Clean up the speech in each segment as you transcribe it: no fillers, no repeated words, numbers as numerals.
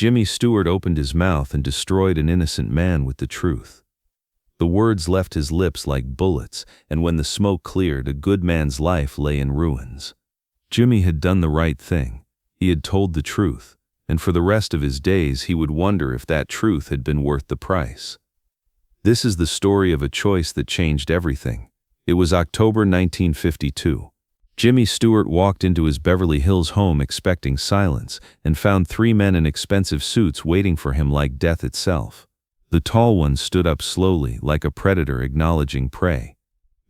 Jimmy Stewart opened his mouth and destroyed an innocent man with the truth. The words left his lips like bullets, and when the smoke cleared, a good man's life lay in ruins. Jimmy had done the right thing. He had told the truth, and for the rest of his days he would wonder if that truth had been worth the price. This is the story of a choice that changed everything. It was October 1952. Jimmy Stewart walked into his Beverly Hills home expecting silence and found 3 men in expensive suits waiting for him like death itself. The tall one stood up slowly, like a predator acknowledging prey.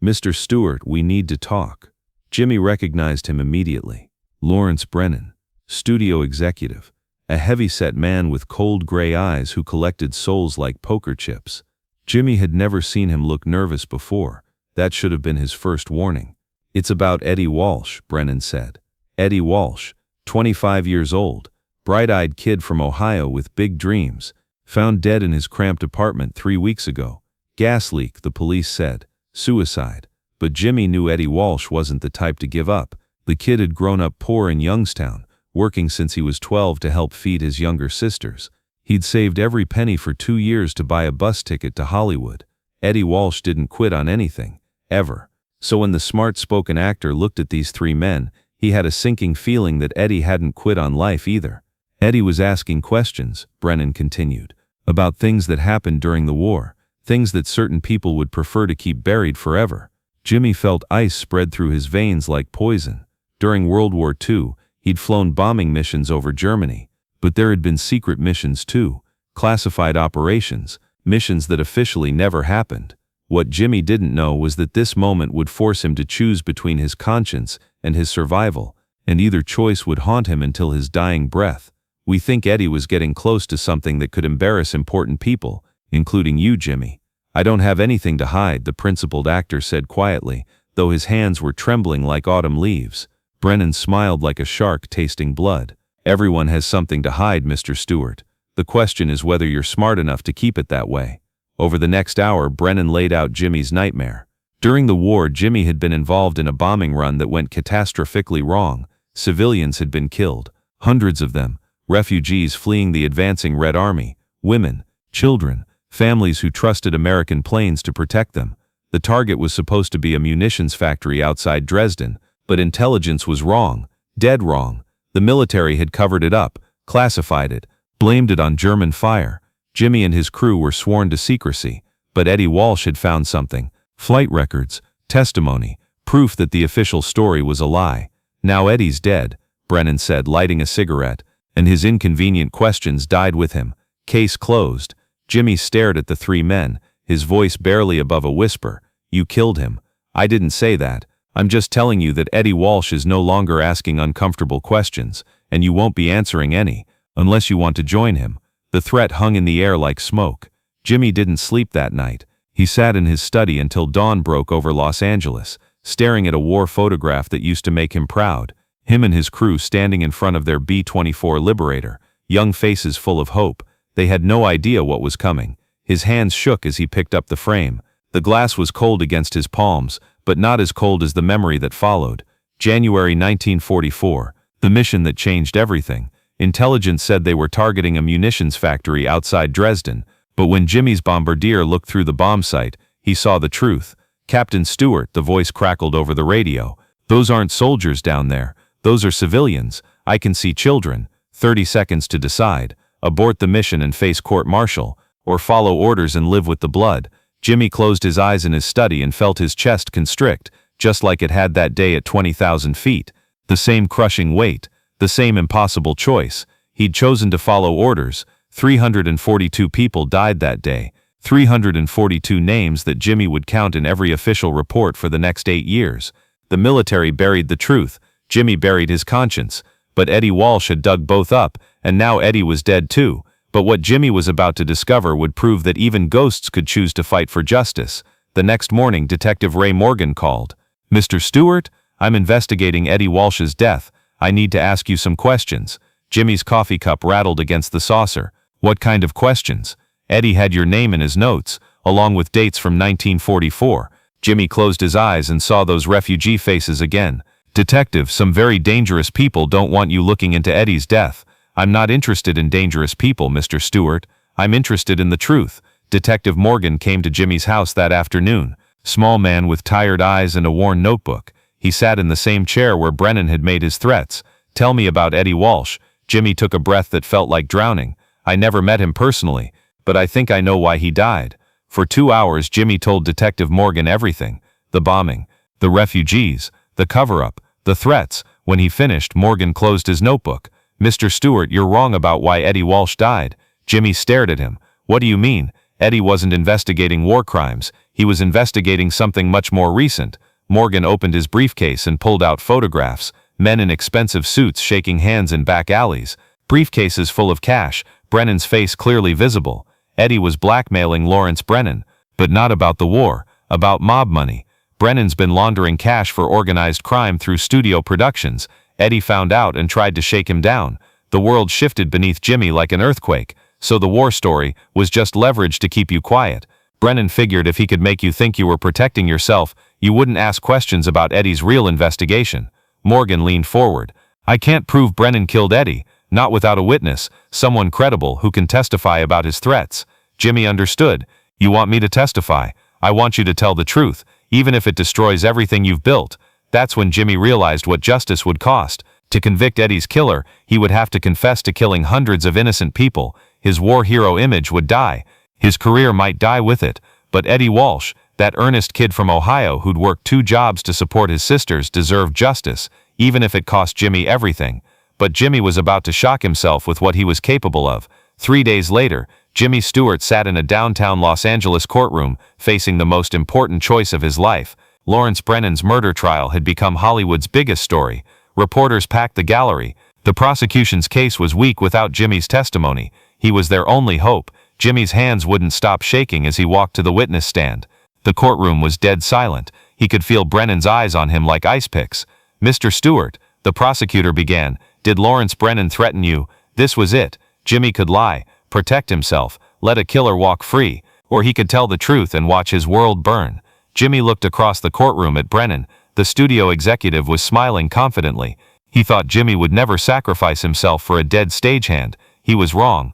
"Mr. Stewart, we need to talk." Jimmy recognized him immediately. Lawrence Brennan, studio executive, a heavy-set man with cold gray eyes who collected souls like poker chips. Jimmy had never seen him look nervous before. That should have been his first warning. "It's about Eddie Walsh," Brennan said. Eddie Walsh, 25 years old, bright-eyed kid from Ohio with big dreams, found dead in his cramped apartment 3 weeks ago. Gas leak, the police said. Suicide. But Jimmy knew Eddie Walsh wasn't the type to give up. The kid had grown up poor in Youngstown, working since he was 12 to help feed his younger sisters. He'd saved every penny for 2 years to buy a bus ticket to Hollywood. Eddie Walsh didn't quit on anything, ever. So when the smart-spoken actor looked at these 3 men, he had a sinking feeling that Eddie hadn't quit on life either. Eddie was asking questions, Brennan continued, about things that happened during the war, things that certain people would prefer to keep buried forever. Jimmy felt ice spread through his veins like poison. During World War II, he'd flown bombing missions over Germany, but there had been secret missions too, classified operations, missions that officially never happened. What Jimmy didn't know was that this moment would force him to choose between his conscience and his survival, and either choice would haunt him until his dying breath. "We think Eddie was getting close to something that could embarrass important people, including you, Jimmy." "I don't have anything to hide," the principled actor said quietly, though his hands were trembling like autumn leaves. Brennan smiled like a shark tasting blood. "Everyone has something to hide, Mr. Stewart. The question is whether you're smart enough to keep it that way." Over the next hour, Brennan laid out Jimmy's nightmare. During the war, Jimmy had been involved in a bombing run that went catastrophically wrong. Civilians had been killed, hundreds of them, refugees fleeing the advancing Red Army, women, children, families who trusted American planes to protect them. The target was supposed to be a munitions factory outside Dresden, but intelligence was wrong, dead wrong. The military had covered it up, classified it, blamed it on German fire. Jimmy and his crew were sworn to secrecy, but Eddie Walsh had found something: flight records, testimony, proof that the official story was a lie. "Now Eddie's dead," Brennan said, lighting a cigarette, and his inconvenient questions died with him. Case closed. Jimmy stared at the 3 men, his voice barely above a whisper. "You killed him." "I didn't say that. I'm just telling you that Eddie Walsh is no longer asking uncomfortable questions, and you won't be answering any, unless you want to join him." The threat hung in the air like smoke. Jimmy didn't sleep that night. He sat in his study until dawn broke over Los Angeles, staring at a war photograph that used to make him proud. Him and his crew standing in front of their B-24 Liberator, young faces full of hope. They had no idea what was coming. His hands shook as he picked up the frame. The glass was cold against his palms, but not as cold as the memory that followed. January 1944, the mission that changed everything. Intelligence said they were targeting a munitions factory outside Dresden, but when Jimmy's bombardier looked through the bomb sight, he saw the truth. "Captain Stewart," the voice crackled over the radio, "those aren't soldiers down there. Those are civilians. I can see children. 30 seconds to decide. Abort the mission and face court-martial, or follow orders and live with the blood." Jimmy closed his eyes in his study and felt his chest constrict, just like it had that day at 20,000 feet. The same crushing weight. The same impossible choice. He'd chosen to follow orders. 342 people died that day. 342 names that Jimmy would count in every official report for the next 8 years. The military buried the truth. Jimmy buried his conscience. But Eddie Walsh had dug both up, and now Eddie was dead too. But what Jimmy was about to discover would prove that even ghosts could choose to fight for justice. The next morning, Detective Ray Morgan called. "Mr. Stewart, I'm investigating Eddie Walsh's death. I need to ask you some questions." Jimmy's coffee cup rattled against the saucer. "What kind of questions?" "Eddie had your name in his notes, along with dates from 1944. Jimmy closed his eyes and saw those refugee faces again. "Detective, some very dangerous people don't want you looking into Eddie's death. I'm not interested in dangerous people, Mr. Stewart. I'm interested in the truth. Detective Morgan came to Jimmy's house that afternoon. Small man with tired eyes and a worn notebook. He sat in the same chair where Brennan had made his threats. Tell me about Eddie Walsh. Jimmy took a breath that felt like drowning. I never met him personally, but I think I know why he died. For 2 hours, Jimmy told Detective Morgan everything. The bombing, the refugees, the cover-up, the threats. When he finished, Morgan closed his notebook. Mr. Stewart, you're wrong about why Eddie Walsh died. Jimmy stared at him. What do you mean? Eddie wasn't investigating war crimes. He was investigating something much more recent. Morgan opened his briefcase and pulled out photographs. Men in expensive suits shaking hands in back alleys. Briefcases full of cash, Brennan's face clearly visible. Eddie was blackmailing Lawrence Brennan. But not about the war, about mob money. Brennan's been laundering cash for organized crime through studio productions. Eddie found out and tried to shake him down. The world shifted beneath Jimmy like an earthquake. So the war story was just leverage to keep you quiet. Brennan figured if he could make you think you were protecting yourself, you wouldn't ask questions about Eddie's real investigation. Morgan leaned forward. I can't prove Brennan killed Eddie, not without a witness, someone credible who can testify about his threats. Jimmy understood. You want me to testify? I want you to tell the truth, even if it destroys everything you've built. That's when Jimmy realized what justice would cost. To convict Eddie's killer, he would have to confess to killing hundreds of innocent people. His war hero image would die. His career might die with it. But Eddie Walsh, that earnest kid from Ohio who'd worked 2 jobs to support his sisters, deserved justice, even if it cost Jimmy everything. But Jimmy was about to shock himself with what he was capable of. 3 days later, Jimmy Stewart sat in a downtown Los Angeles courtroom, facing the most important choice of his life. Lawrence Brennan's murder trial had become Hollywood's biggest story. Reporters packed the gallery. The prosecution's case was weak without Jimmy's testimony. He was their only hope. Jimmy's hands wouldn't stop shaking as he walked to the witness stand. The courtroom was dead silent. He could feel Brennan's eyes on him like ice picks. Mr. Stewart, the prosecutor began, did Lawrence Brennan threaten you? This was it. Jimmy could lie, protect himself, let a killer walk free, or he could tell the truth and watch his world burn. Jimmy looked across the courtroom at Brennan. The studio executive was smiling confidently. He thought Jimmy would never sacrifice himself for a dead stagehand. He was wrong.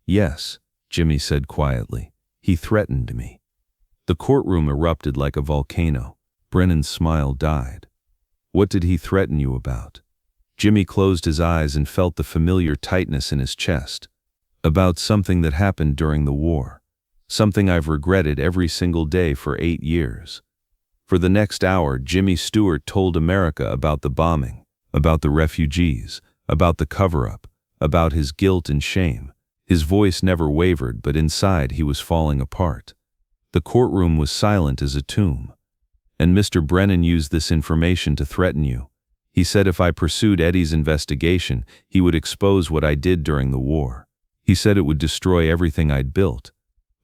Yes, Jimmy said quietly. He threatened me. The courtroom erupted like a volcano. Brennan's smile died. What did he threaten you about? Jimmy closed his eyes and felt the familiar tightness in his chest. About something that happened during the war. Something I've regretted every single day for 8 years. For the next hour, Jimmy Stewart told America about the bombing, about the refugees, about the cover-up, about his guilt and shame. His voice never wavered, but inside he was falling apart. The courtroom was silent as a tomb. And Mr. Brennan used this information to threaten you. He said if I pursued Eddie's investigation, he would expose what I did during the war. He said it would destroy everything I'd built.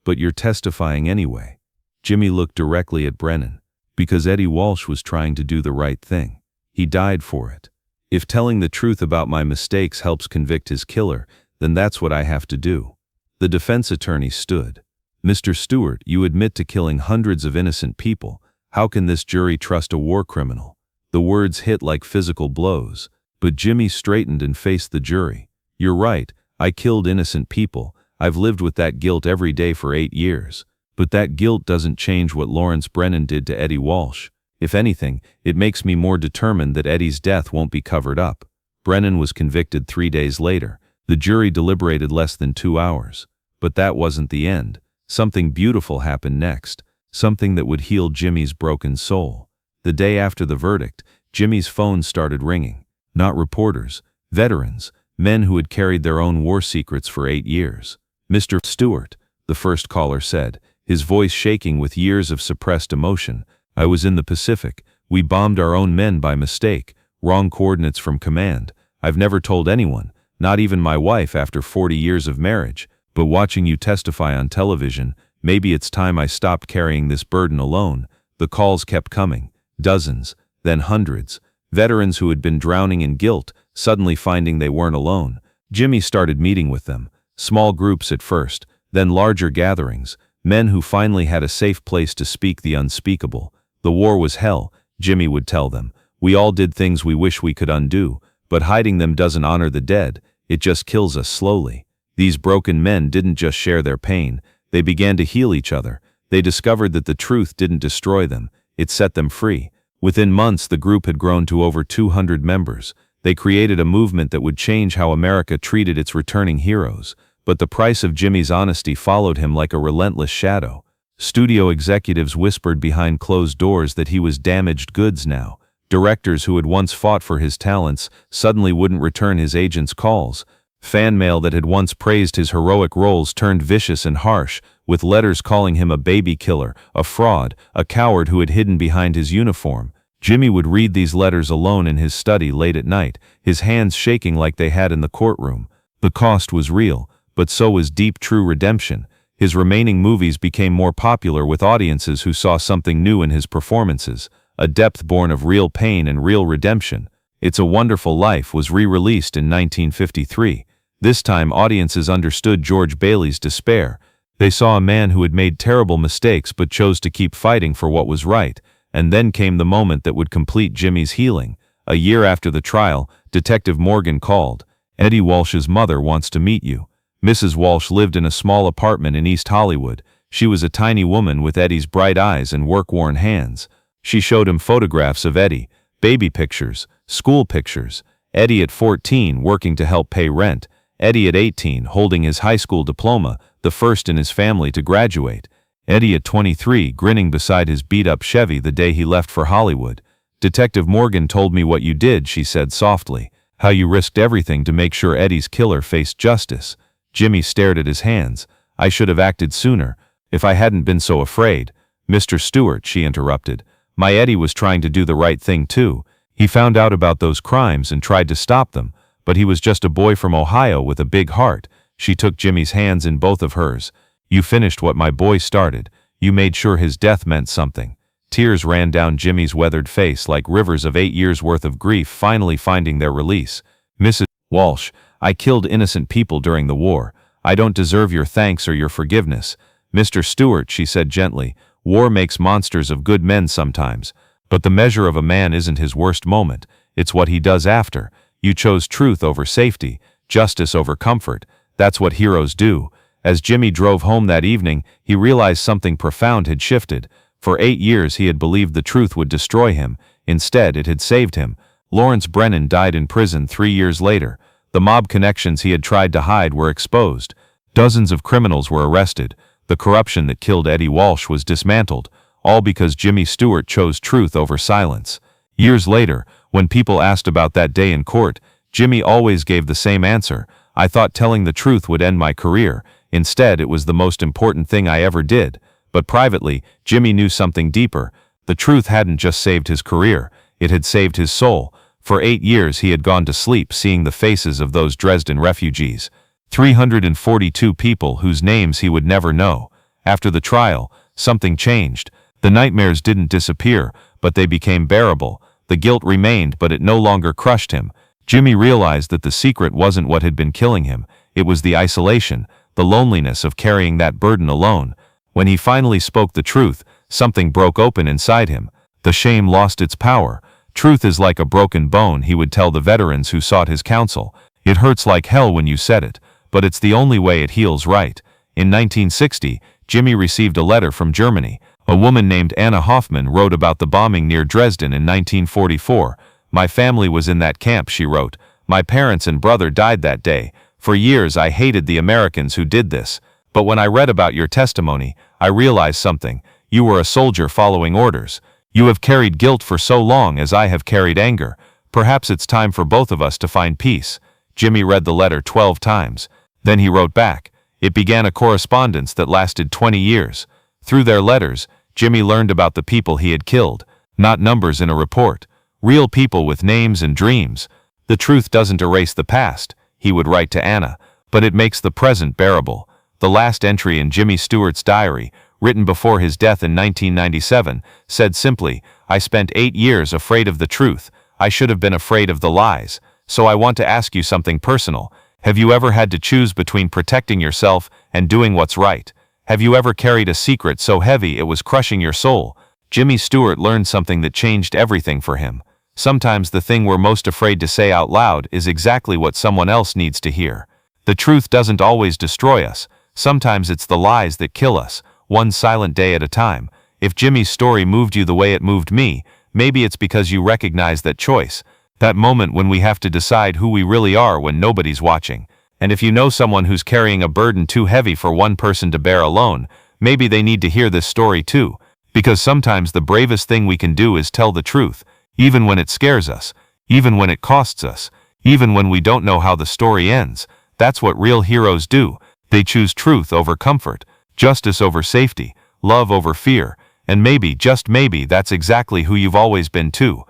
But you're testifying anyway. Jimmy looked directly at Brennan. Because Eddie Walsh was trying to do the right thing. He died for it. If telling the truth about my mistakes helps convict his killer, then that's what I have to do. The defense attorney stood. Mr. Stewart, you admit to killing hundreds of innocent people. How can this jury trust a war criminal? The words hit like physical blows, but Jimmy straightened and faced the jury. You're right, I killed innocent people. I've lived with that guilt every day for 8 years. But that guilt doesn't change what Lawrence Brennan did to Eddie Walsh. If anything, it makes me more determined that Eddie's death won't be covered up. Brennan was convicted 3 days later. The jury deliberated less than 2 hours. But that wasn't the end. Something beautiful happened next. Something that would heal Jimmy's broken soul. The day after the verdict, Jimmy's phone started ringing. Not reporters, veterans, men who had carried their own war secrets for 8 years. Mr. Stewart, the first caller said, his voice shaking with years of suppressed emotion. I was in the Pacific. We bombed our own men by mistake. Wrong coordinates from command. I've never told anyone, not even my wife after 40 years of marriage. But watching you testify on television, maybe it's time I stopped carrying this burden alone. The calls kept coming. Dozens, then hundreds. Veterans who had been drowning in guilt, suddenly finding they weren't alone. Jimmy started meeting with them. Small groups at first, then larger gatherings. Men who finally had a safe place to speak the unspeakable. The war was hell, Jimmy would tell them. We all did things we wish we could undo, but hiding them doesn't honor the dead. it just kills us slowly. These broken men didn't just share their pain, they began to heal each other. They discovered that the truth didn't destroy them, it set them free. Within months, the group had grown to over 200 members. They created a movement that would change how America treated its returning heroes. But the price of Jimmy's honesty followed him like a relentless shadow. Studio executives whispered behind closed doors that he was damaged goods now. Directors who had once fought for his talents suddenly wouldn't return his agents' calls. Fan mail that had once praised his heroic roles turned vicious and harsh, with letters calling him a baby killer, a fraud, a coward who had hidden behind his uniform. Jimmy would read these letters alone in his study late at night, his hands shaking like they had in the courtroom. The cost was real, but so was deep, true redemption. His remaining movies became more popular with audiences who saw something new in his performances, a depth born of real pain and real redemption. It's a Wonderful Life was re-released in 1953. This time audiences understood George Bailey's despair. They saw a man who had made terrible mistakes but chose to keep fighting for what was right. And then came the moment that would complete Jimmy's healing. A year after the trial, Detective Morgan called. "Eddie Walsh's mother wants to meet you." Mrs. Walsh lived in a small apartment in East Hollywood. She was a tiny woman with Eddie's bright eyes and work-worn hands. She showed him photographs of Eddie, baby pictures, school pictures. Eddie at 14 working to help pay rent. Eddie at 18 holding his high school diploma, the first in his family to graduate. Eddie at 23 grinning beside his beat-up Chevy the day he left for Hollywood. "Detective Morgan told me what you did," she said softly. "How you risked everything to make sure Eddie's killer faced justice." Jimmy stared at his hands. "I should have acted sooner, if I hadn't been so afraid." "Mr. Stewart," she interrupted, "my Eddie was trying to do the right thing too. He found out about those crimes and tried to stop them, but he was just a boy from Ohio with a big heart." She took Jimmy's hands in both of hers. "You finished what my boy started. You made sure his death meant something." Tears ran down Jimmy's weathered face like rivers of 8 years' worth of grief finally finding their release. "Mrs. Walsh, I killed innocent people during the war. I don't deserve your thanks or your forgiveness." "Mr. Stewart," she said gently, "war makes monsters of good men sometimes. But the measure of a man isn't his worst moment. It's what he does after. You chose truth over safety, justice over comfort. That's what heroes do." As Jimmy drove home that evening, he realized something profound had shifted. For 8 years he had believed the truth would destroy him. Instead, it had saved him. Lawrence Brennan died in prison 3 years later. The mob connections he had tried to hide were exposed. Dozens of criminals were arrested. The corruption that killed Eddie Walsh was dismantled, all because Jimmy Stewart chose truth over silence. Years later, when people asked about that day in court, Jimmy always gave the same answer: "I thought telling the truth would end my career. Instead, it was the most important thing I ever did." But privately, Jimmy knew something deeper. The truth hadn't just saved his career, it had saved his soul. For 8 years he had gone to sleep seeing the faces of those Dresden refugees. 342 people whose names he would never know. After the trial, something changed. The nightmares didn't disappear, but they became bearable. The guilt remained, but it no longer crushed him. Jimmy realized that the secret wasn't what had been killing him. It was the isolation, the loneliness of carrying that burden alone. When he finally spoke the truth, something broke open inside him. The shame lost its power. "Truth is like a broken bone," he would tell the veterans who sought his counsel. "It hurts like hell when you said it, but it's the only way it heals right." In 1960, Jimmy received a letter from Germany. A woman named Anna Hoffman wrote about the bombing near Dresden in 1944. "My family was in that camp," she wrote. "My parents and brother died that day. For years I hated the Americans who did this. But when I read about your testimony, I realized something. You were a soldier following orders. You have carried guilt for so long as I have carried anger. Perhaps it's time for both of us to find peace." Jimmy read the letter 12 times. Then he wrote back. It began a correspondence that lasted 20 years. Through their letters, Jimmy learned about the people he had killed, not numbers in a report. Real people with names and dreams. "The truth doesn't erase the past," he would write to Anna, "but it makes the present bearable." The last entry in Jimmy Stewart's diary, written before his death in 1997, said simply, "I spent 8 years afraid of the truth. I should have been afraid of the lies. So I want to ask you something personal. Have you ever had to choose between protecting yourself and doing what's right? Have you ever carried a secret so heavy it was crushing your soul?" Jimmy Stewart learned something that changed everything for him. Sometimes the thing we're most afraid to say out loud is exactly what someone else needs to hear. The truth doesn't always destroy us. Sometimes it's the lies that kill us, one silent day at a time. If Jimmy's story moved you the way it moved me, maybe it's because you recognize that choice, that moment when we have to decide who we really are when nobody's watching. And if you know someone who's carrying a burden too heavy for one person to bear alone, maybe they need to hear this story too. Because sometimes the bravest thing we can do is tell the truth, even when it scares us, even when it costs us, even when we don't know how the story ends. That's what real heroes do. They choose truth over comfort, justice over safety, love over fear, and maybe, just maybe, that's exactly who you've always been too.